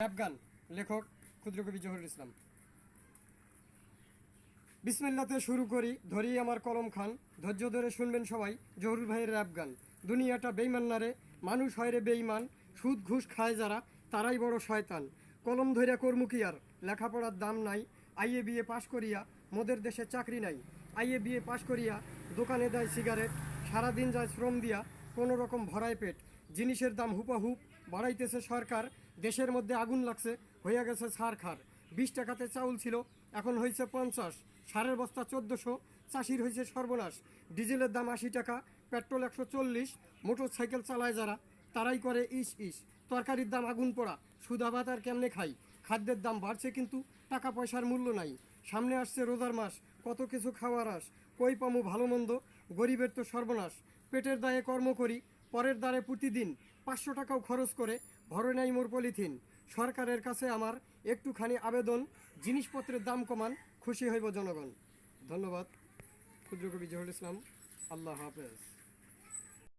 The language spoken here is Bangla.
র‍্যাপ গান লেখক ক্ষুদ্র কবি জহুরুল ইসলাম। বিসমিল্লাতে শুরু করি, ধরি আমার কলম খান, ধৈর্য ধরে শুনবেন সবাই জহুরুল ভাইয়ের র‍্যাপ গান। দুনিয়াটা বেইমান না রে, মানুষ হয় রে বেইমান, সুদ ঘুষ খায় যারা তারাই বড় শয়তান। কলম ধইরা কর্মু কি আর, লেখাপড়ার দাম নাই, আইএ বিএ পাশ করিয়া মোদের দেশে চাকরি নাই। আইএ বিএ পাশ করিয়া দোকানে দেয় সিগারেট, সারাদিন যায় শ্রম দিয়া কোনো রকম ভরায় পেট। জিনিসের দাম হুপাহুপ বাড়াইতেছে সরকার, দেশের মধ্যে আগুন লাগছে, হইয়া গেছে ছারখার। 20 টাকাতে চাউল ছিল, এখন হয়েছে 50, সারের বস্তা 1400, চাষির হয়েছে সর্বনাশ। ডিজেলের দাম 80 টাকা, পেট্রোল 140, মোটর সাইকেল চালায় যারা তারাই করে ইস ইস। তরকারির দাম আগুন পোড়া, সুদা ভাত আর কেমনে খাই। খাদ্যের দাম বাড়ছে কিন্তু টাকা পয়সার মূল্য নাই। সামনে আসছে রোজার মাস, কত কিছু খাওয়ার আস, কই পামু ভালো মন্দ, গরিবের তো সর্বনাশ। পেটের দায়ে কর্ম করি, পরের দ্বারে প্রতিদিন 500 টাকাও খরচ করে ভরে নাই মোর পলিথিন। সরকারের কাছে আমার একটুখানি আবেদন, জিনিসপত্রের দাম কমান, খুশি হইব জনগণ। ধন্যবাদ। ক্ষুদ্র কবি জহুরুল ইসলাম। আল্লাহ হাফেজ।